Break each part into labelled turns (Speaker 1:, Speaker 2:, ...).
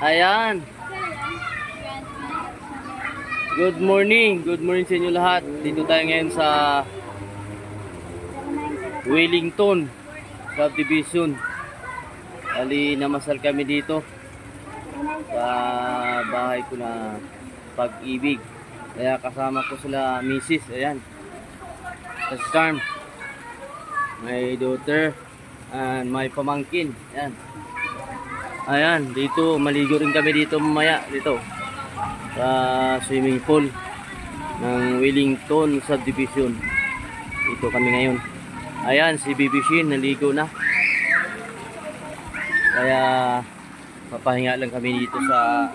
Speaker 1: Ayan. Good morning sa inyo lahat. Dito tayo ngayon sa Wellington Subdivision. Bali, namasal kami dito sa bahay ko na Pag-ibig. Kaya kasama ko sila Mrs. Ayan. Sa Charm. My daughter and my pamangkin. Ayan. Ayan, dito maligo rin kami dito mamaya dito sa swimming pool ng Wellington Subdivision. Dito kami ngayon. Ayan, si Baby Shin naligo na. Kaya papahinga lang kami dito sa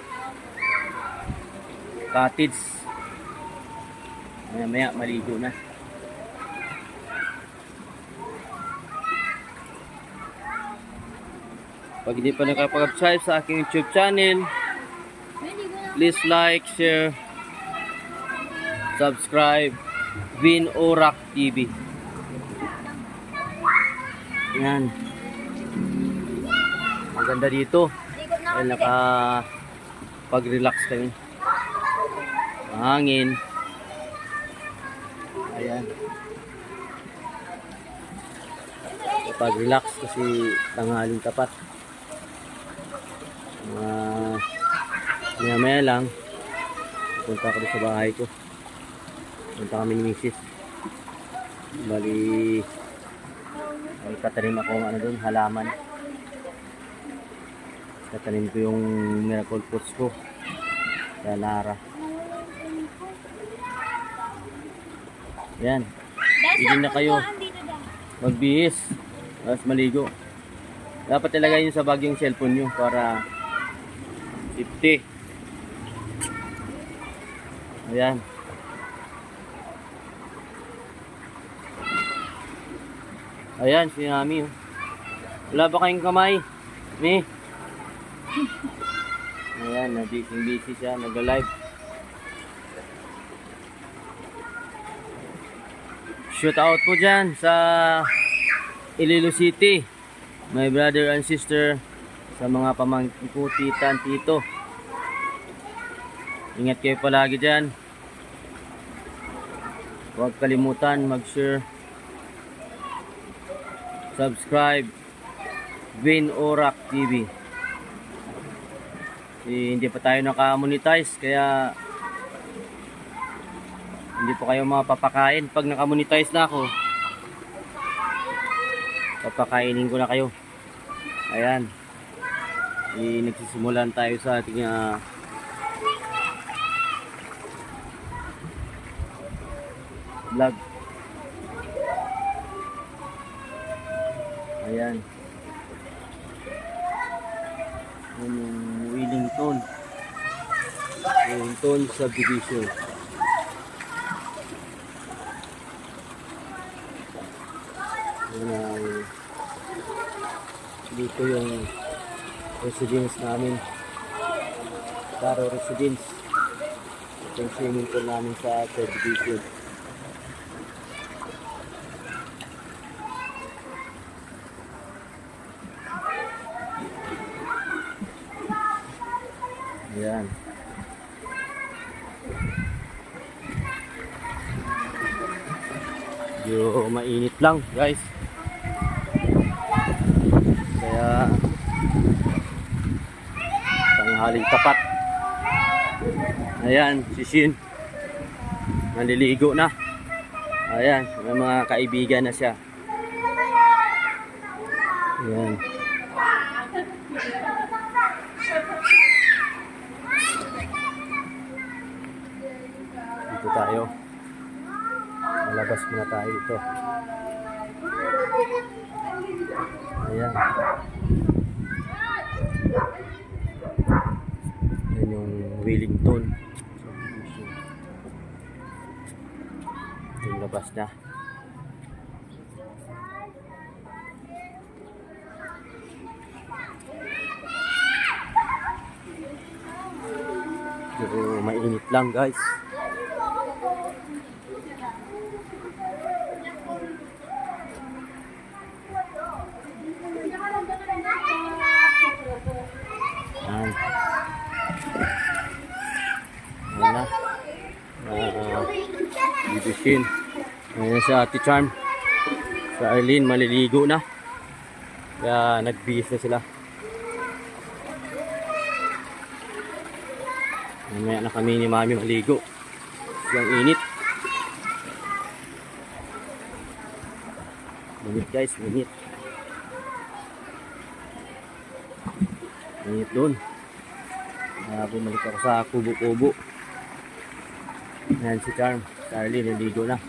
Speaker 1: cottage. Maya maligo na. Pag hindi pa nakapag-subscribe sa aking YouTube channel, please like, share, subscribe, Vin Orak TV. Yan. Maganda dito. Ay nakapag-relax kami. Mahangin. Ayan. Kapag-relax kasi tanghaling tapat. Maya lang punta ako sa bahay ko. Punta kami ni Mrs. Bali ay tatanim ako ng doon, halaman. Tatanim ko yung miracle fruits ko sa Lara. Yan, hindi na kayo magbihis tapos maligo. Dapat ilagay nyo sa bag yung cellphone nyo para safety. Ayan. Ayan, si Nami. Wala ba kayong kamay? Mi? Ayan, busy siya. Nag-live. Shout out po dyan sa Iloilo City. My brother and sister, sa mga pamangkin ko, tita and tito. Ingat kayo palagi dyan. Huwag kalimutan mag-share, subscribe, Vin Orak TV. Hindi pa tayo naka-monetize, kaya hindi po kayo mapapakain. Pag naka-monetize na ako, papakainin ko na kayo. Ayan. Nagsisimulan tayo sa ating vlog. Ayan. Wellington Subdivision. Dito yung residence namin, Taro Residence. Ito yung swimming pool namin sa subdivision. Ayan. Medyo mainit lang guys, kaya tanghaling tapat. Ayan, si Shin naliligo na. Ayan, may mga kaibigan na siya. Ayan. Dito tayo. Malabas muna tayo ito. Ayan. Ayan yung Wellington. Ito yung labas na. Pero mainit lang guys. Shin. Ayan si Ate Charm. Sa Arlene, maliligo na. Kaya nagbihis na sila. Mamaya na kami ni Mami maligo. Yung init. Init guys, init. Init doon. Bumalik ako sa kubo-kubo. Ayan si Charm. Charlie, naligo na.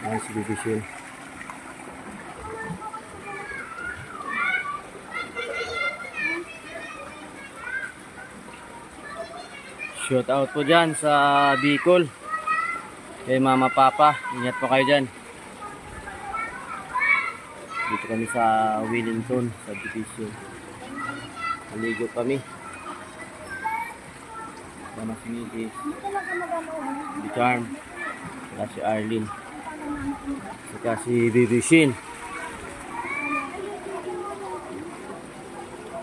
Speaker 1: Ayan si Baby Shin. Shout out po dyan sa Bicol. Kay Mama Papa. Ingat po kayo dyan. Dito kami sa Wellington, sa Division. Naligo kami. Sama si Midis. Si Charm. Saka si Arlene. Saka si Baby Shin.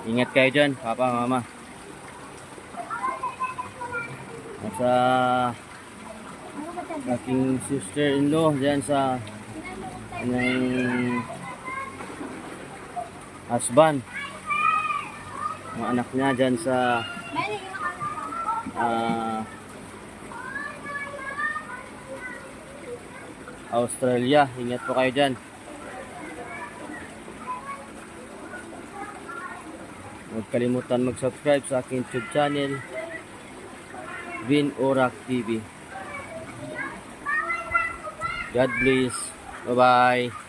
Speaker 1: Ingat kayo dyan, Papa, Mama. At sa aking sister-in-law dyan sa kanyang husband, mga anak niya dyan sa Australia. Ingat po kayo dyan. Huwag kalimutan mag-subscribe sa aking YouTube channel, Vin Orac TV. God bless. Bye-bye.